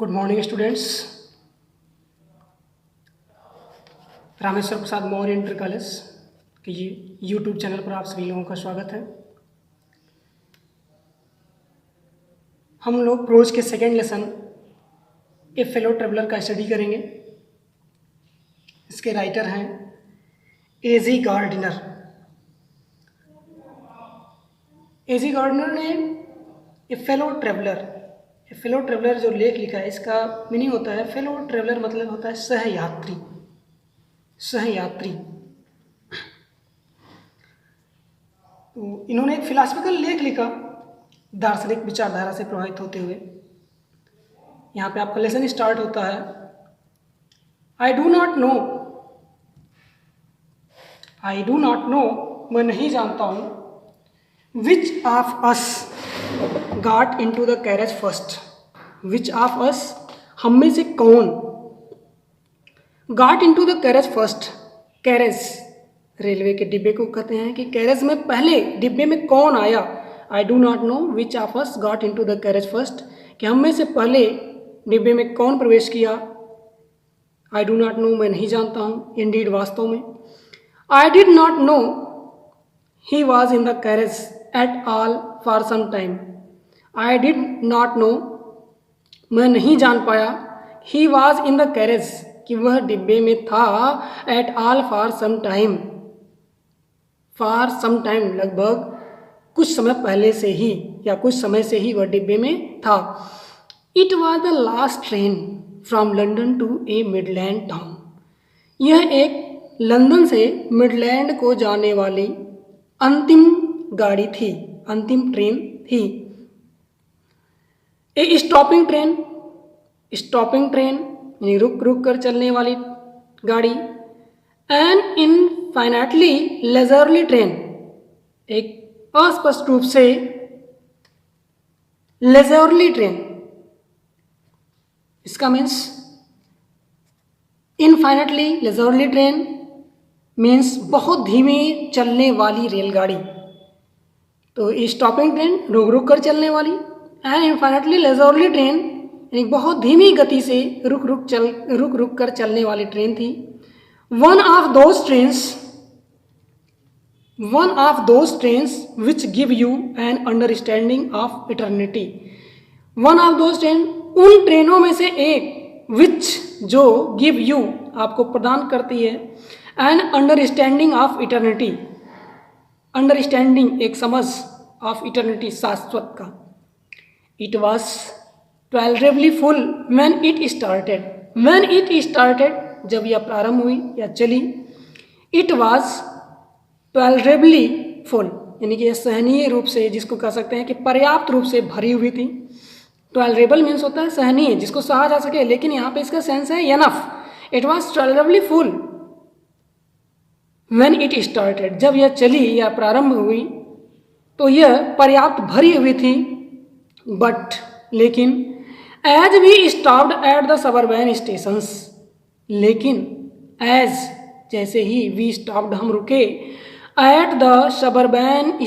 Good morning students. Rameshwar Prasad Maurya inter college के YouTube channel पर आप सभी लोगों का स्वागत है। हम लोग प्रोज के सेकेंड लेसन ए फेलो ट्रेवलर का स्टडी करेंगे। इसके राइटर हैं एजी गार्डिनर। एजी गार्डिनर ने ए फेलो ट्रेवलर जो लेख लिखा है, इसका मीनिंग होता है फेलो ट्रेवलर मतलब होता है सहयात्री। तो इन्होंने एक फिलॉसफिकल लेख लिखा दार्शनिक विचारधारा से प्रभावित होते हुए। यहाँ पे आपका लेसन स्टार्ट होता है, आई डू नॉट नो, मैं नहीं जानता हूँ, which of us got into the carriage first, which of us हम में से कौन, got into the carriage first, carriage railway के डिब्बे को कहते हैं कि कैरेज में पहले डिब्बे में कौन आया। आई do not know which of us got into the carriage first, कि हम में से पहले डिब्बे में कौन प्रवेश किया। आई डू नॉट नो मैं नहीं जानता हूँ, इंडीड वास्तव में। I did not know he was in the carriage at all for some time, I did not know मैं नहीं जान पाया, he was in the carriage कि वह डिब्बे में था, at all for some time लगभग कुछ समय पहले से ही या कुछ समय से ही वह डिब्बे में था। It was the last train from London to a Midland town, यह एक लंदन से मिडलैंड को जाने वाली अंतिम गाड़ी थी, अंतिम ट्रेन थी। ए स्टॉपिंग ट्रेन यानी रुक कर चलने वाली गाड़ी। एन इनफाइनाइटली लेजरली ट्रेन, एक अस्पष्ट रूप से लेजरली ट्रेन। इसका means infinitely leisurely train means बहुत धीमे चलने वाली रेलगाड़ी। तो स्टॉपिंग ट्रेन रुक कर चलने वाली, एंड इनफाइनाइटली लेजरली ट्रेन यानी बहुत धीमी गति से रुक कर चलने वाली ट्रेन थी। One of those trains which give you N understanding of eternity, one of those train उन ट्रेनों में से एक, विच जो गिव यू आपको प्रदान करती है, an understanding of eternity, understanding एक समझ, ऑफ इटर्निटी शाश्वत का। It was tolerably full when it started जब यह प्रारंभ हुई या चली। इट वॉज टॉलरेबली फुल यानी कि यह सहनीय रूप से, जिसको कह सकते हैं कि पर्याप्त रूप से भरी हुई थी। टॉलरेबल मीन्स होता है सहनीय, जिसको सहा जा सके, लेकिन यहाँ पे इसका सेंस है enough. It was tolerably full when it started, जब यह चली या प्रारंभ हुई तो यह पर्याप्त भरी हुई थी। बट लेकिन as we stopped at the suburban stations, लेकिन एज जैसे ही वी स्टॉप्ड हम रुके, एट द सबरबन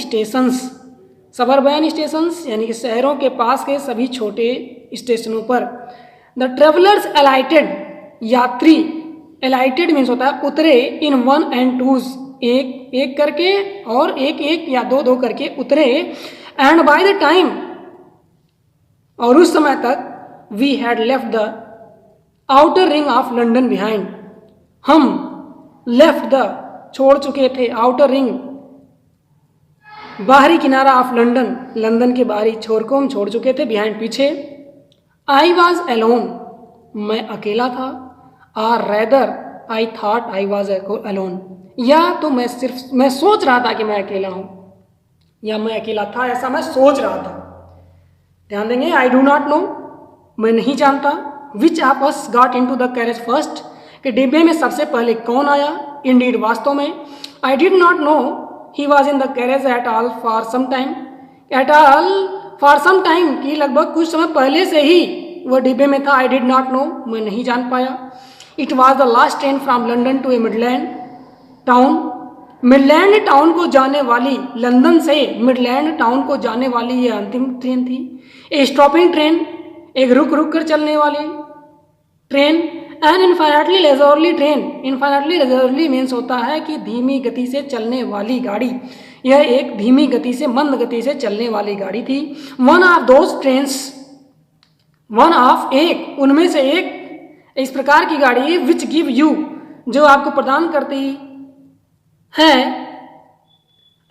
स्टेशंस यानी कि शहरों के पास के सभी छोटे स्टेशनों पर। द ट्रेवलर्स अलाइटेड, यात्री, अलाइटेड मीन्स होता है उतरे, इन वन एंड टूज एक एक करके और एक एक या दो दो करके उतरे। एंड बाय द टाइम, और उस समय तक, we had left the outer ring of London behind, हम लेफ्ट द छोड़ चुके थे, आउटर रिंग बाहरी किनारा ऑफ लंदन के बाहरी छोर को हम छोड़ चुके थे, बिहाइंड पीछे। आई वॉज एलोन, मैं अकेला था, और rather I thought I was alone, या तो मैं सोच रहा था कि मैं अकेला हूं, या मैं अकेला था ऐसा मैं सोच रहा था। ध्यान देंगे, आई डू नॉट नो मैं नहीं जानता, which of us got into the carriage first कि डिब्बे में सबसे पहले कौन आया, इंडीड वास्तव में। I did not know he was in the carriage at all for some time, at all for some time कि लगभग कुछ समय पहले से ही वह डिब्बे में था। आई डिड नॉट नो मैं नहीं जान पाया। It was the last train from London to a Midland town को जाने वाली, लंदन से मिडलैंड टाउन को जाने वाली ये अंतिम ट्रेन थी। ए स्टॉपिंग ट्रेन एक रुक रुक कर चलने वाली train. An infinitely leisurely train, infinitely leisurely means होता है कि धीमी गति से चलने वाली गाड़ी। यह एक धीमी गति से, मंद गति से चलने वाली गाड़ी थी। One of those trains, one of एक, उनमें से एक इस प्रकार की गाड़ी विच गिव यू, जो आपको प्रदान करती है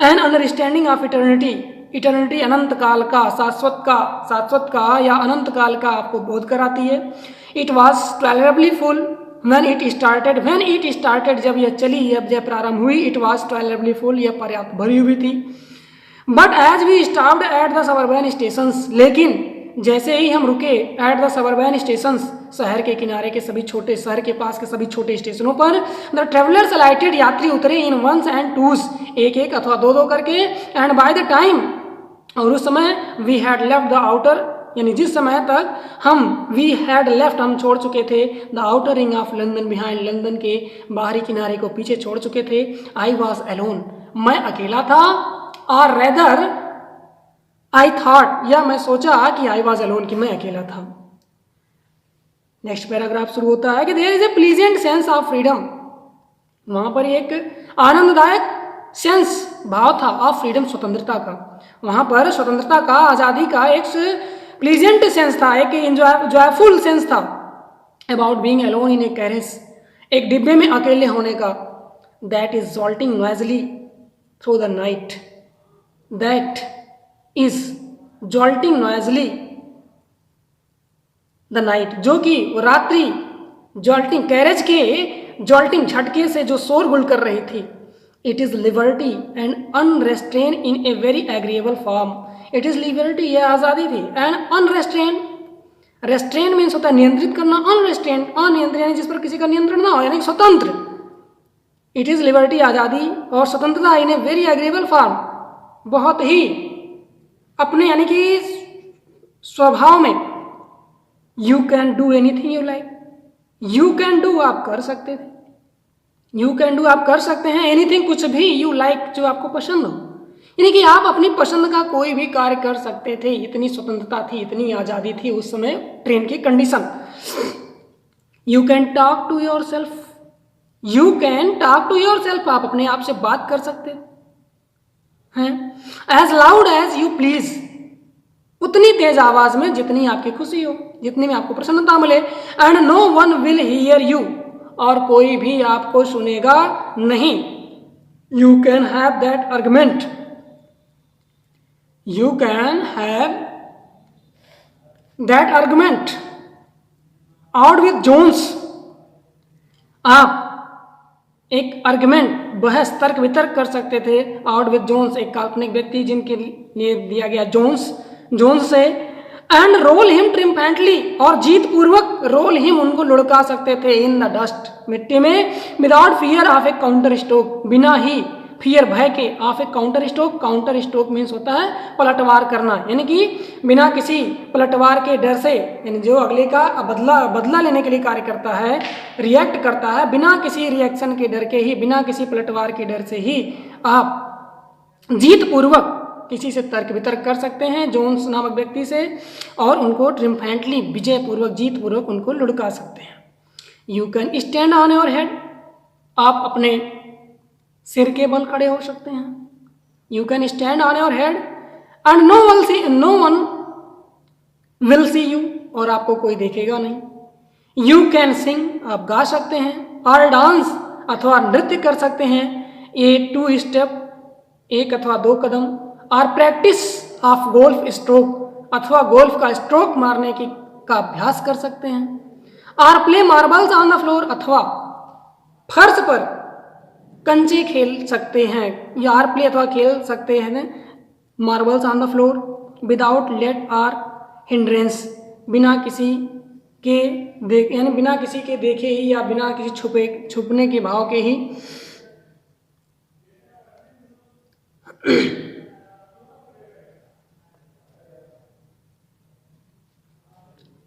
an understanding of eternity, eternity अनंत काल का, शाश्वत का या अनंत काल का आपको बोध कराती है। It was tolerably full when it started, जब यह चली, जब प्रारंभ हुई, इट वॉज टॉलरेबली फुल, यह पर्याप्त भरी हुई थी। But as we stopped at the suburban stations, लेकिन जैसे ही हम रुके एट द सबर्बन स्टेशंस, शहर के किनारे के सभी छोटे, शहर के पास के सभी छोटे स्टेशनों पर, द ट्रेवलर्स अलाइटेड, यात्री उतरे इन वंस एंड टूज, एक एक अथवा दो दो करके, एंड बाय द टाइम, और उस समय we had left the outer, यानी जिस समय तक हम वी हैड लेफ्ट, हम छोड़ चुके थे the outer ring of London behind, London के बाहरी किनारे को पीछे छोड़ चुके थे। आई वॉज एलोन, मैं अकेला था। और रेदर आई थॉट, या मैं सोचा कि आई वॉज एलोन, कि मैं अकेला था। नेक्स्ट पैराग्राफ शुरू होता है कि there is a pleasant sense of freedom, वहां पर एक आनंददायक सेंस, भाव था, ऑफ फ्रीडम, स्वतंत्रता का। वहां पर स्वतंत्रता का, आजादी का एक प्लीजेंट सेंस था, एक जॉयफुल सेंस था about being alone in a carriage, एक डिब्बे में अकेले होने का। That is jolting noisily through the night, that is jolting noisily the night, जो कि रात्रि जॉल्टिंग, कैरेज के जॉल्टिंग झटके से जो शोरगुल कर रही थी। It is liberty and unrestraint in a very agreeable form, it is liberty, यह आज़ादी थी, एंड अनरेस्ट्रेन, रेस्ट्रेन मीन्स होता है नियंत्रित करना, अनरेस्ट्रेन, अनियंत्रित यानी जिस पर किसी का नियंत्रण ना हो, यानी स्वतंत्र। इट इज लिबर्टी, आज़ादी और स्वतंत्रता इन ए वेरी एग्रीएबल फॉर्म, बहुत ही अपने यानी कि स्वभाव में। You can do anything you like, you can do, आप कर सकते थे, यू कैन डू, आप कर सकते हैं, एनीथिंग, कुछ भी, यू लाइक, जो आपको पसंद हो, यानी कि आप अपनी पसंद का कोई भी कार्य कर सकते थे। इतनी स्वतंत्रता थी, इतनी आज़ादी थी उस समय ट्रेन की condition. You can talk to yourself, you can talk to yourself, आप अपने आप से बात कर सकते हैं। As loud as you please, उतनी तेज आवाज में जितनी आपकी खुशी हो, जितनी में आपको प्रसन्नता मिले। And no one will hear you, और कोई भी आपको सुनेगा नहीं। You can have that argument, you can have that argument out with Jones, आप एक आर्गुमेंट, बहस, तर्क वितर्क कर सकते थे आउट विथ जोन्स, एक काल्पनिक व्यक्ति जिनके लिए दिया गया जोन्स से। एंड रोल हिम ट्रिम्पेंटली, और जीत पूर्वक रोल हिम, उनको लुढ़का सकते थे इन द डस्ट, मिट्टी में, without fear of A counter stroke, बिना ही फियर, भय के, of A counter stroke, counter stroke means होता है पलटवार करना, यानी कि बिना किसी पलटवार के डर से, यानी जो अगले का बदला लेने के लिए कार्य करता है, रिएक्ट करता है, बिना किसी रिएक्शन के डर के ही, बिना किसी पलटवार के डर से ही आप जीत पूर्वक किसी से तर्क वितर्क कर सकते हैं, जोन्स नामक व्यक्ति से, और उनको ट्रिम्फेंटली, विजय पूर्वक, जीत पूर्वक उनको लुढ़का सकते हैं। You can stand on your head, आप अपने सिर के बल खड़े हो सकते हैं। You can stand on your head and no one will see you, और आपको कोई देखेगा नहीं। यू कैन सिंग, आप गा सकते हैं, और डांस, अथवा नृत्य कर सकते हैं, ए 2 स्टेप, एक अथवा 2 कदम, और प्रैक्टिस ऑफ गोल्फ स्ट्रोक, अथवा गोल्फ का स्ट्रोक मारने का अभ्यास कर सकते हैं। और play marbles on the floor, अथवा फर्श पर कंचे खेल सकते हैं, या आर प्ले अथवा खेल सकते हैं marbles on the floor, without let or hindrance, बिना किसी के यानी बिना किसी के देखे ही, या बिना किसी छुपने के भाव के ही।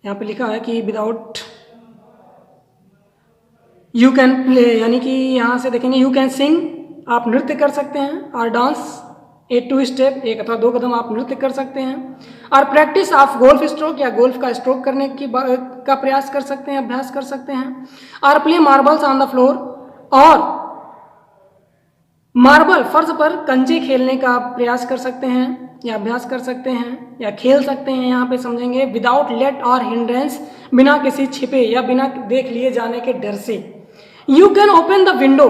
यहाँ पे लिखा है कि विदाउट, यू कैन प्ले, यानी कि यहाँ से देखेंगे यू कैन सिंग, आप नृत्य कर सकते हैं, और डांस, एक 2 स्टेप, 1 अथवा 2 कदम आप नृत्य कर सकते हैं। और प्रैक्टिस ऑफ गोल्फ स्ट्रोक या गोल्फ का स्ट्रोक करने का प्रयास कर सकते हैं, अभ्यास कर सकते हैं। और play marbles on the floor, और मार्बल फर्श पर कंचे खेलने का प्रयास कर सकते हैं या अभ्यास कर सकते हैं या खेल सकते हैं। यहाँ पे समझेंगे विदाउट लेट और हिंड्रेंस, बिना किसी छिपे या बिना देख लिए जाने के डर से। You can open the window,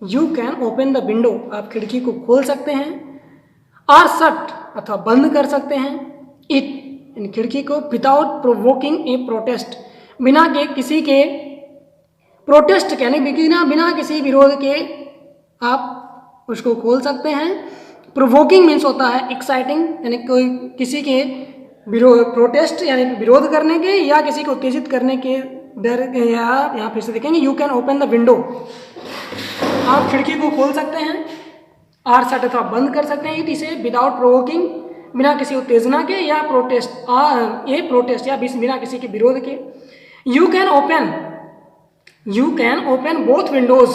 you can open the window, आप खिड़की को खोल सकते हैं। और शट अथवा बंद कर सकते हैं इट, इन खिड़की को, विदाउट प्रोवोकिंग ए प्रोटेस्ट, बिना के किसी के प्रोटेस्ट यानी बिना किसी विरोध के आप उसको खोल सकते हैं। प्रोवोकिंग मीन्स होता है एक्साइटिंग, यानी कोई किसी के विरोध, प्रोटेस्ट यानी विरोध करने के या किसी को उत्तेजित करने के डर, या यहाँ फिर से देखेंगे you can open the window, आप खिड़की को खोल सकते हैं। आर शट अथवा बंद कर सकते हैं इसे, विदाउट प्रोवोकिंग, बिना किसी उत्तेजना के, या प्रोटेस्ट या बिना किसी के विरोध के। You can open both Windows,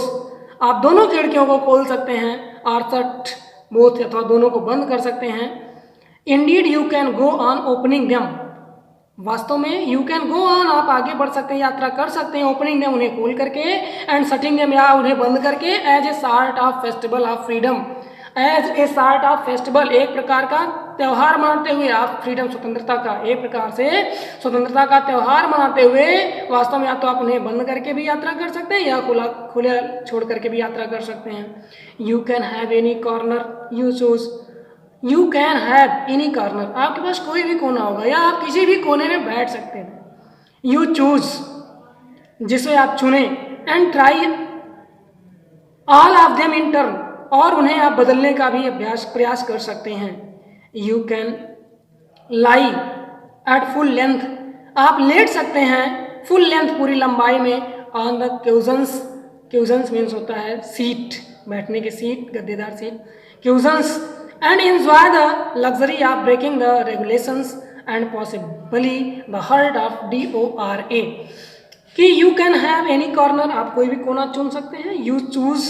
आप दोनों खिड़कियों को खोल सकते हैं। आर शट बोथ अथवा दोनों को बंद कर सकते हैं। Indeed you can go on opening them, वास्तव में यू कैन गो ऑन, आप आगे बढ़ सकते हैं, यात्रा कर सकते हैं, ओपनिंग देम उन्हें खोल करके, एंड शटिंग देम या उन्हें बंद करके, as a sort of festival of freedom, as a sort of festival, एक प्रकार का त्यौहार मनाते हुए, आप फ्रीडम स्वतंत्रता का, एक प्रकार से स्वतंत्रता का त्यौहार मनाते हुए, वास्तव में या तो आप उन्हें बंद करके भी यात्रा कर सकते हैं या खुला छोड़ करके भी यात्रा कर सकते हैं। You can have any corner you choose, you can have any corner, आपके पास कोई भी कोना होगा या आप किसी भी कोने में बैठ सकते हैं। यू चूज, जिसे आप चुने, and try all of them in turn, और उन्हें आप बदलने का भी प्रयास कर सकते हैं। You can lie at full length, आप लेट सकते हैं फुल लेंथ, पूरी लंबाई में, on the cushions, cushions means होता है सीट, बैठने की सीट, गद्देदार seat, cushions, and enjoy the luxury of breaking the regulations and possibly the hurt of DORA, कि you can have any corner, आप कोई भी कोना चुन सकते हैं। you choose,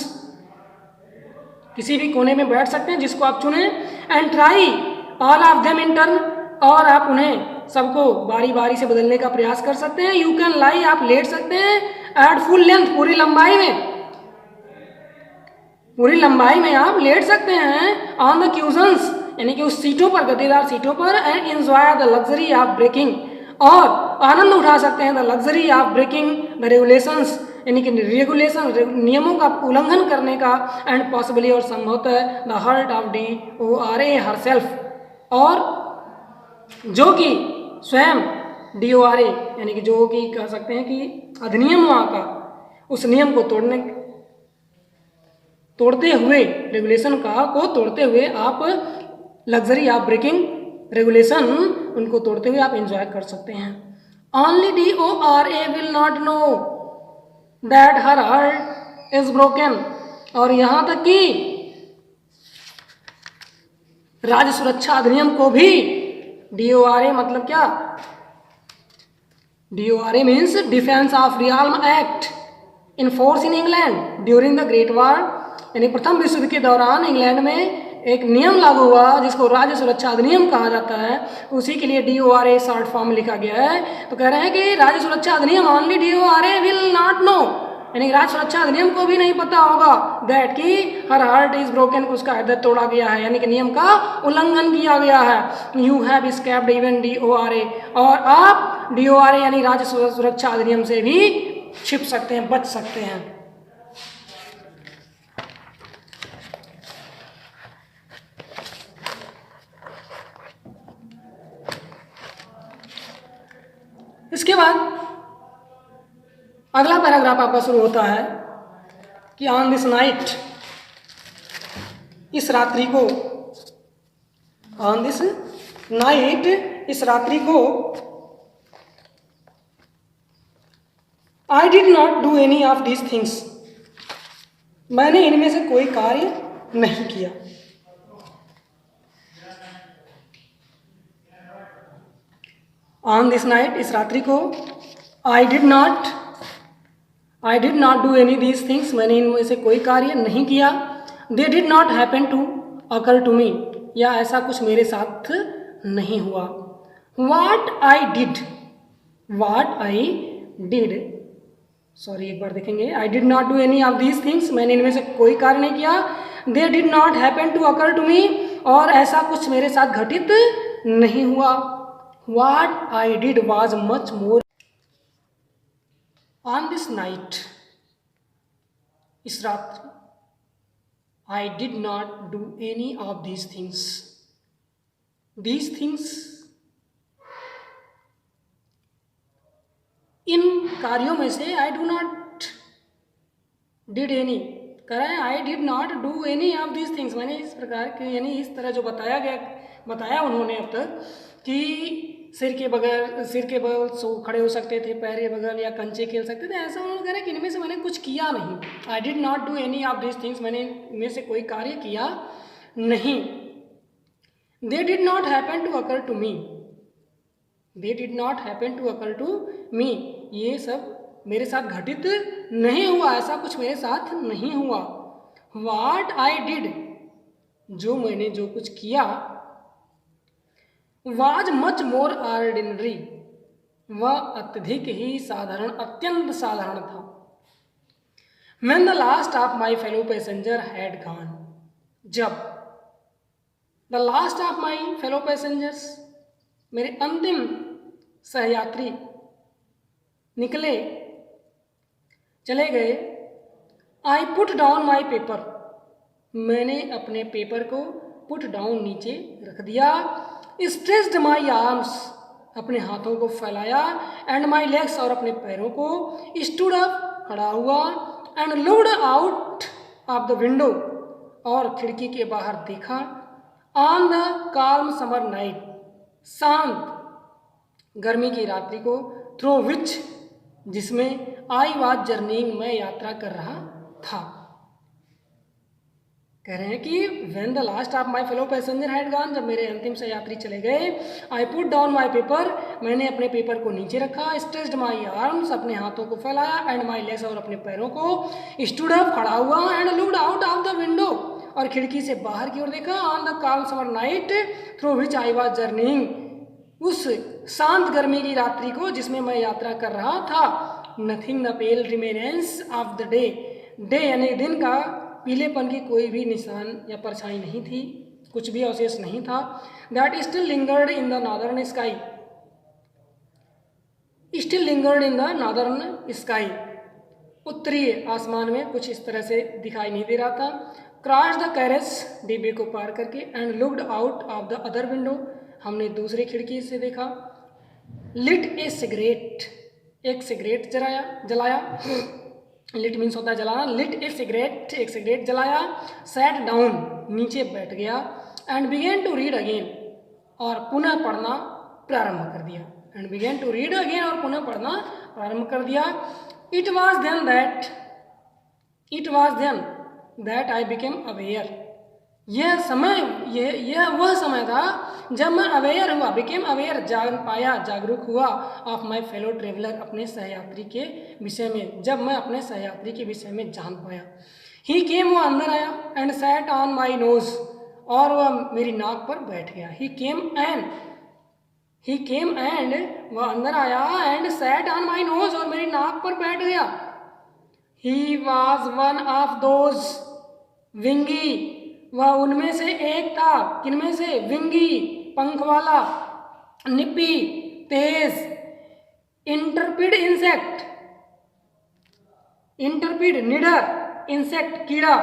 किसी भी कोने में बैठ सकते हैं जिसको आप चुने, and try all of them in turn, और आप उन्हें सबको बारी बारी से बदलने का प्रयास कर सकते हैं। you can lie, आप लेट सकते हैं, at full length, पूरी लंबाई में, पूरी लंबाई में आप लेट सकते हैं, ऑन द क्यूजन्स, यानी कि उस सीटों पर, गद्देदार सीटों पर, and enjoy the luxury of breaking, और आनंद उठा सकते हैं, the luxury of breaking the regulations, यानी कि रेगुलेशन, नियमों का उल्लंघन करने का, एंड पॉसिबली, और संभवतः, the hurt of DORA herself, और जो कि स्वयं DORA यानी कि जो कि कह सकते हैं कि अधिनियम वहाँ का, उस नियम को तोड़ते हुए, रेगुलेशन को तोड़ते हुए आप लग्जरी ऑफ ब्रेकिंग रेगुलेशन, उनको तोड़ते हुए आप एंजॉय कर सकते हैं। Only DORA will not know that her heart is broken, और यहाँ तक कि राज्य सुरक्षा अधिनियम को भी, DORA मतलब क्या, DORA means defence of realm act, in force in England during the Great War, यानी प्रथम विश्व युद्ध के दौरान इंग्लैंड में एक नियम लागू हुआ जिसको राज्य सुरक्षा अधिनियम कहा जाता है, उसी के लिए DORA शॉर्ट फॉर्म लिखा गया है। तो कह रहे हैं कि राज्य सुरक्षा अधिनियम, only DORA will not know, यानी राज्य सुरक्षा अधिनियम को भी नहीं पता होगा दैट कि हर हार्ट इज ब्रोकन, उसका हृदय तोड़ा गया है, यानी कि नियम का उल्लंघन किया गया है। You have escaped even DORA, और आप DORA यानी राज्य सुरक्षा अधिनियम से भी छिप सकते हैं, बच सकते हैं। इसके बाद अगला पैराग्राफ आपका शुरू होता है कि ऑन दिस नाइट, इस रात्रि को, ऑन दिस नाइट, इस रात्रि को, I did not do any of these things, मैंने इनमें से कोई कार्य नहीं किया। ऑन दिस नाइट, इस रात्रि को, I did not do any these things, मैंने इनमें से कोई कार्य नहीं किया। They did not happen to, occur to me, या ऐसा कुछ मेरे साथ नहीं हुआ। वाट आई डिड, सॉरी एक बार देखेंगे, I did not do any of these things, मैंने इनमें से कोई कार्य नहीं किया। They did not happen to occur to me, और ऐसा कुछ मेरे साथ घटित नहीं हुआ। What I did was much more on this night, इस रात I did not do any of these things, इन कार्यों में से I do not did any, कह रहे हैं I did not do any of these things. मैंने इस प्रकार के, यानी इस तरह जो बताया उन्होंने अब तक कि सिर के बगल सो खड़े हो सकते थे, पैर के बगल, या कंचे खेल सकते थे, ऐसा उन्होंने कह रहे कि इनमें से मैंने कुछ किया नहीं। I did not do any of these things, मैंने इनमें से कोई कार्य किया नहीं। They did not happen to occur to me, they did not happen to occur to me, ये सब मेरे साथ घटित नहीं हुआ, ऐसा कुछ मेरे साथ नहीं हुआ। वाट आई डिड, जो मैंने जो कुछ किया, वाज मच मोर ऑर्डिनरी, वह अत्यधिक ही साधारण, अत्यंत साधारण था। When the last of my fellow passenger had gone, जब the last of my fellow passengers, मेरे अंतिम सहयात्री निकले, चले गए, I put down my paper, मैंने अपने पेपर को पुट डाउन, नीचे रख दिया। स्ट्रेच्ड माई आर्म्स, अपने हाथों को फैलाया, एंड माई लेग्स, और अपने पैरों को, स्टूड अप, खड़ा हुआ, and looked out of the window, और खिड़की के बाहर देखा। On the calm summer night, शांत गर्मी की रात्रि को, थ्रू विच, जिसमें आई वाज जर्निंग, मैं यात्रा कर रहा था। कह रहे हैं कि when the last of my fellow passenger had gone, जब मेरे अंतिम से यात्री चले गए, I put down my paper, मैंने अपने पेपर को नीचे रखा, स्ट्रेच्ड माई आर्म्स, अपने हाथों को फैलाया, एंड माई लेग्स, और अपने पैरों को, स्टूड अप, खड़ा हुआ, and looked out of the window, और खिड़की से बाहर की ओर देखा। On the calm summer night through which I was journeying, उस शांत गर्मी की रात्रि को जिसमें मैं यात्रा कर रहा था। Nothing the pale remnants of the day, day यानी दिन का पीलेपन की कोई भी निशान या परछाई नहीं थी, कुछ भी अवशेष नहीं था। That still lingered in the northern sky, still lingered in the northern sky, उत्तरी आसमान में कुछ इस तरह से दिखाई नहीं दे रहा था। क्रॉस द कैरेज, डिब्बे को पार करके, and looked out of the other window, हमने दूसरी खिड़की से देखा। लिट ए सिगरेट, एक सिगरेट जलाया, लिट मीन्स होता है जलाना, लिट ए सिगरेट, एक सिगरेट जलाया। सैट डाउन, नीचे बैठ गया। And began to read again, और पुनः पढ़ना प्रारंभ कर दिया। And began to read again, और पुनः पढ़ना प्रारंभ कर दिया। It was then that I became aware, यह वह समय था जब मैं अवेयर हुआ, बिकेम अवेयर, जागरूक हुआ, ऑफ माई फेलो ट्रेवलर, अपने सहयात्री के विषय में, जब मैं अपने सहयात्री के विषय में जान पाया। ही केम, वो अंदर आया, and sat on my nose, और वह मेरी नाक पर बैठ गया। ही केम एंड वह अंदर आया, and sat on my nose, और मेरी नाक पर बैठ गया। He was one of those wingy, वह उनमें से एक था, किनमें से, विंगी, पंख वाला, निपी, तेज, इंटरपिड इंसेक्ट, निडर, इंसेक्ट, कीड़ा,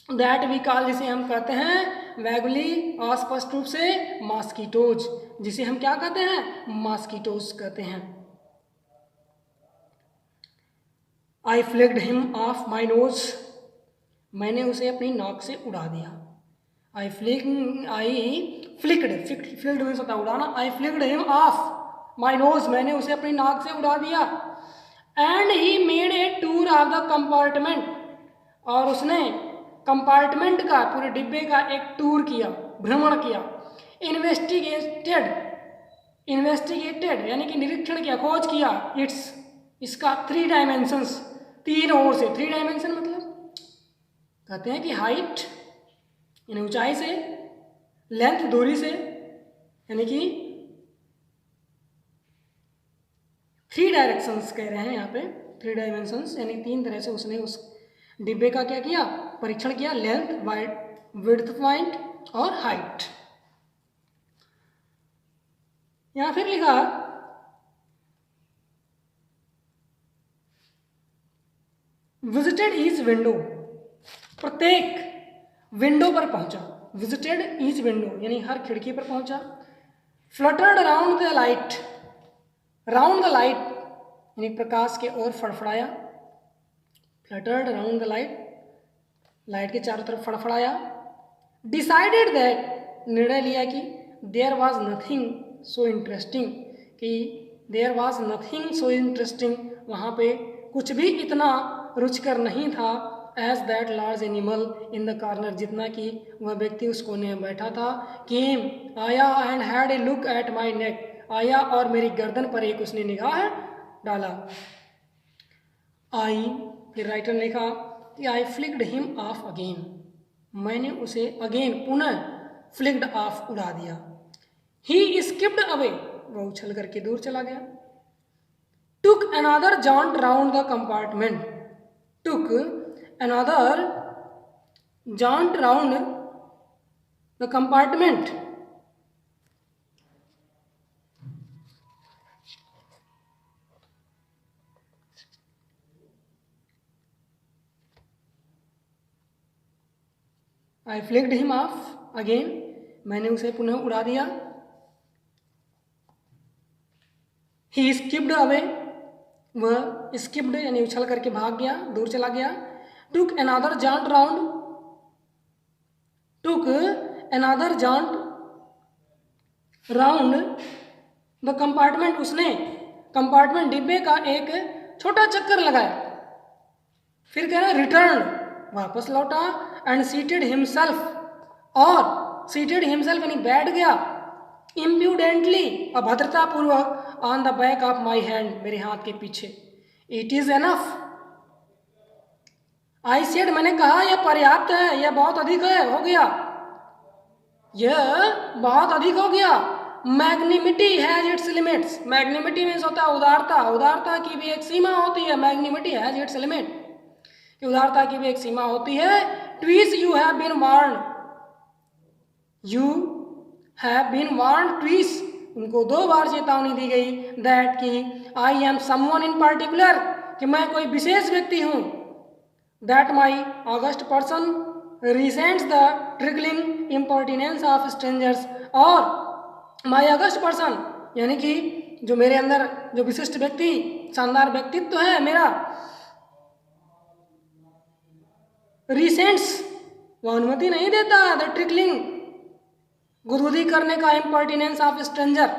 दैट वी कॉल, जिसे हम कहते हैं वैगुली, अस्पष्ट रूप से मॉस्किटोज, जिसे हम क्या कहते हैं, मॉस्किटोज कहते हैं। I flicked him off my nose, मैंने उसे अपनी नाक से उड़ा दिया। आई फ्लिक्ड मीन्स होता है उड़ाना। I flicked him off my nose, मैंने उसे अपनी नाक से उड़ा दिया। And he made a tour of the compartment, और उसने कंपार्टमेंट का, पूरे डिब्बे का एक टूर किया, भ्रमण किया। इन्वेस्टिगेटेड यानी कि निरीक्षण किया, खोज किया। इसका 3 डायमेंशंस, 3 ओर से, 3 डायमेंशन मतलब कहते हैं कि हाइट, यानी ऊंचाई से, लेंथ दूरी से, यानी कि 3 डायरेक्शंस कह रहे हैं यहाँ पे, 3 डायमेंशंस, यानी 3 तरह से उसने उस डिब्बे का क्या किया, परीक्षण किया, लेंथ, विड्थ पॉइंट और हाइट। यहां फिर लिखा विजिटेड ईच विंडो, प्रत्येक विंडो पर पहुंचा, विजिटेड ईच विंडो यानी हर खिड़की पर पहुंचा, fluttered round the light, round the light यानी प्रकाश के ओर फड़फड़ाया, fluttered round the light, light के चारों तरफ फड़फड़ाया, डिसाइडेड दैट निर्णय लिया कि there was nothing so interesting, कि there was nothing so interesting, वहाँ पे कुछ भी इतना रुचिकर नहीं था, as that large animal in the corner, जितना कि वह व्यक्ति उस कोने में बैठा था, केम आया and had a look at my neck, आया और मेरी गर्दन पर एक उसने निगाह डाला। आई, फिर राइटर ने लिखा कि आई फ्लिक्ड हिम ऑफ अगेन, मैंने उसे अगेन पुनः फ्लिक्ड ऑफ उड़ा दिया। ही स्किप्ड अवे, वह उछल करके दूर चला गया। Took another joint round the compartment, took another joint round the compartment, I flicked him of again, मैंने उसे पुनः उड़ा दिया। ही स्किप्ड अवे, वह स्किप्ड यानी उछल करके भाग गया, दूर चला गया। Took another joint round, took another joint round the compartment, उसने कंपार्टमेंट डिब्बे का एक छोटा चक्कर लगाया। फिर कह रहा है रिटर्न, वापस लौटा, एंड सीटेड हिमसेल्फ, और सीटेड हिमसेल्फ यानी बैठ गया, इम्प्यूडेंटली अभद्रतापूर्वक, on the back of my hand, मेरे हाथ के पीछे। It is enough, I said, मैंने कहा यह पर्याप्त है, यह बहुत अधिक है, हो गया, यह बहुत अधिक हो गया। मैग्निमिटी हैज इट्स लिमिट्स, मैग्निमिटी मीन्स होता है उदारता, उदारता की भी एक सीमा होती है, मैग्निमिटी हैज इट्स लिमिट, उदारता की भी एक सीमा होती है। Twice you have been warned, you have been warned twice, उनको 2 बार चेतावनी दी गई, दैट कि I am someone in particular, कि मैं कोई विशेष व्यक्ति हूँ, that my august person resents the trifling impertinence of strangers, और माई ऑगस्ट पर्सन यानी कि जो मेरे अंदर जो विशिष्ट व्यक्ति, शानदार व्यक्तित्व है मेरा, रिसेंट्स, वह अनुमति नहीं देता द ट्रिकलिंग, गुदगुदी करने का, इम्पर्टिनेंस ऑफ स्ट्रेंजर,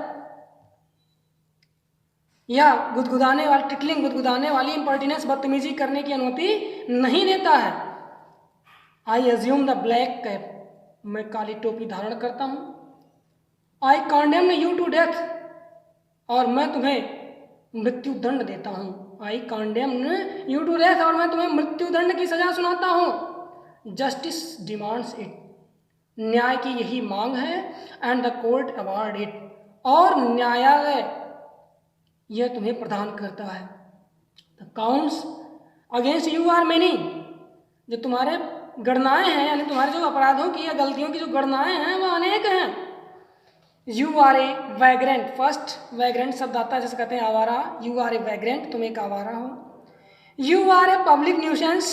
या गुदगुदाने वाली, ट्रिकलिंग गुदगुदाने वाली, इम्पर्टिनेंस बदतमीजी करने की अनुमति नहीं देता है। I assume the black cap, मैं काली टोपी धारण करता हूँ। आई कॉन्डेम यू टू डेथ, और मैं तुम्हें मृत्यु दंड देता हूँ। आई कॉन्डेम यू टू डेथ, और मैं तुम्हें मृत्यु दंड की सजा सुनाता हूँ। जस्टिस डिमांड्स इट, न्याय की यही मांग है, and the court award it, और न्यायालय यह तुम्हें प्रदान करता है। The counts against you are many, जो तुम्हारे गणनाएं हैं, यानी तुम्हारे जो अपराधों की या गलतियों की जो गणनाएं हैं वह अनेक हैं। You are a vagrant, first vagrant शब्द आता है जैसे कहते हैं आवारा, यू आर ए वैग्रेंट, तुम एक आवारा हो। You are a public nuisance,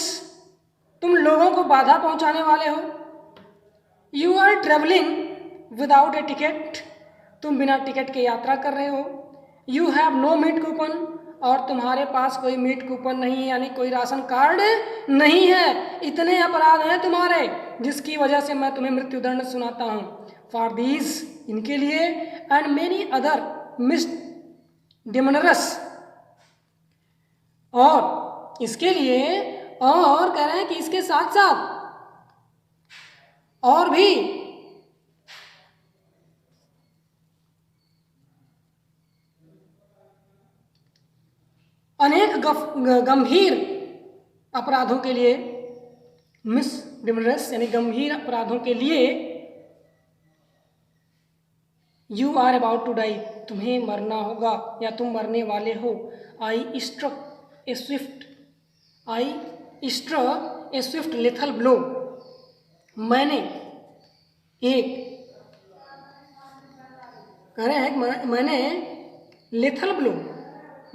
तुम लोगों को बाधा पहुंचाने वाले हो। You are travelling without a ticket, तुम बिना टिकट के यात्रा कर रहे हो। You have no meat coupon, और तुम्हारे पास कोई मीट कूपन नहीं है, यानी कोई राशन कार्ड नहीं है। इतने अपराध हैं तुम्हारे जिसकी वजह से मैं तुम्हें मृत्युदंड सुनाता हूँ। फॉर दीज, इनके लिए, एंड मेनी अदर मिस डिमनरस, और इसके लिए, और कह रहे हैं कि इसके साथ साथ और भी अनेक गंभीर अपराधों के लिए मिस डेंजरस यानी गंभीर अपराधों के लिए, you are about to die, तुम्हें मरना होगा या तुम मरने वाले हो। I struck a swift lethal blow, मैंने एक, कह रहे हैं कि मैंने लेथल ब्लो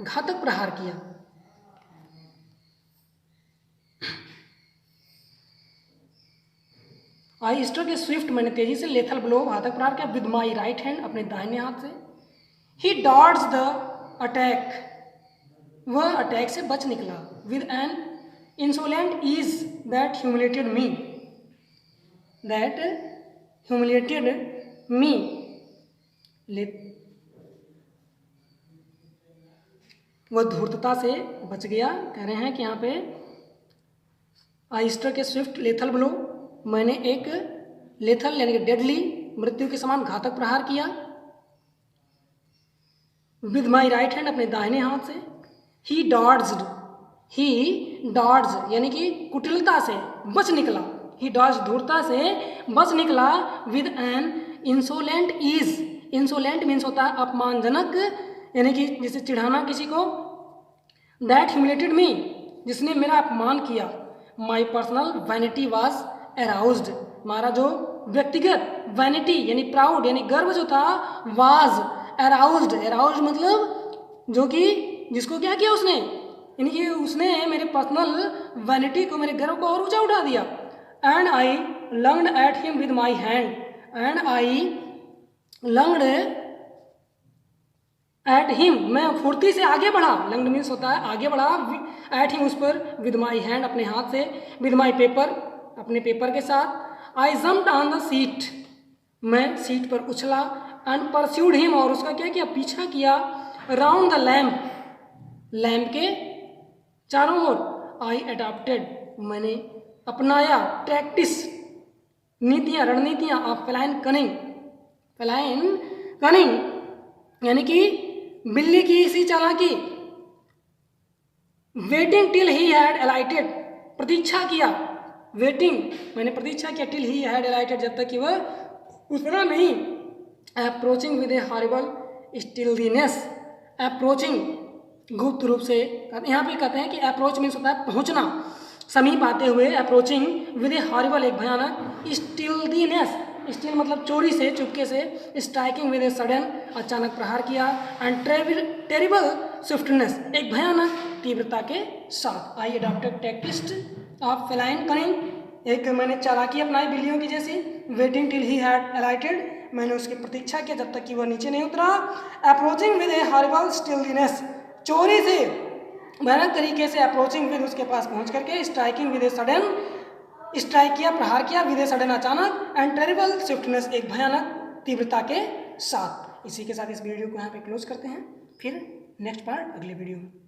घातक प्रहार किया। आई स्ट्रक ए स्विफ्ट, मैंने तेजी से लेथल ब्लो घातक प्रहार किया विद माई राइट हैंड, अपने दाहिने हाथ से। ही डॉड्स द अटैक, वह अटैक से बच निकला। With an insolent ease that humiliated me, वह धूर्तता से बच गया। कह रहे हैं कि यहाँ पे I struck a swift lethal blow, मैंने एक लेथल यानी कि डेडली, मृत्यु के समान घातक प्रहार किया। विद माई राइट हैंड, अपने दाहिने हाथ से। ही डॉड्ज यानी कि कुटिलता से बच निकला। ही डॉड्ज धूर्तता से बच निकला। With an insolent ease, insolent means होता है अपमानजनक, यानी कि जिसे चिढ़ाना किसी को। दैट ह्यूमिलेटेड मी, जिसने मेरा अपमान किया। My personal vanity was aroused, हमारा जो व्यक्तिगत वैनिटी यानी प्राउड यानी गर्व जो था, वाज अराउज्ड, अराउज्ड मतलब जो कि जिसको क्या किया उसने, यानी कि उसने मेरे पर्सनल वैनिटी को, मेरे गर्व को और ऊंचा उठा दिया। And I lunged at him with my hand, and I lunged at him, मैं फुर्ती से आगे बढ़ा। लंग्ड मीन्स होता है आगे बढ़ा। एट हिम, उस पर। विद माई हैंड, अपने हाथ से। विद माई पेपर, अपने पेपर के साथ। आई जम्प्ड ऑन द सीट, मैं सीट पर उछला। एंड परस्यूड हिम, और उसका क्या किया, पीछा किया। राउंड द लैम्प, लैम्प के चारों ओर। आई अडॉप्टेड, मैंने अपनाया। टैक्टिस, नीतियाँ, रणनीतियाँ। ऑफ फेलाइन कनिंग यानी कि बिल्ली की इसी चालाकी। Waiting till he had alighted, प्रतीक्षा किया। वेटिंग मैंने प्रतीक्षा किया। टिल ही हैड अलाइटेड, जब तक कि वह उतरा नहीं। Approaching with A horrible stillness, approaching गुप्त रूप से, यहाँ पे कहते हैं कि अप्रोच मीन्स होता है पहुँचना, समीप आते हुए। अप्रोचिंग विद ए हॉरिबल, एक भयानक। स्टिलनेस, स्टिल मतलब चोरी से, चुपके से। स्ट्राइकिंग विद ए सडन, अचानक प्रहार किया। एंड टेरिबल स्विफ्टनेस, एक भयानक तीव्रता के साथ। I adopted tactics of feline cunning, एक मैंने चालाकी अपनाई बिल्लियों की जैसी। Waiting till he had alighted, मैंने उसकी प्रतीक्षा किया जब तक कि वह नीचे नहीं उतरा। Approaching with A horrible stillness, चोरी से भयानक तरीके से। अप्रोचिंग विद, उसके पास पहुंच करके। Striking with a sudden, strike किया, प्रहार किया। विद ए सडन, अचानक। एंड टेरिबल स्विफ्टनेस, एक भयानक तीव्रता के साथ। इसी के साथ इस वीडियो को यहाँ पे क्लोज करते हैं, फिर नेक्स्ट पार्ट अगले वीडियो में।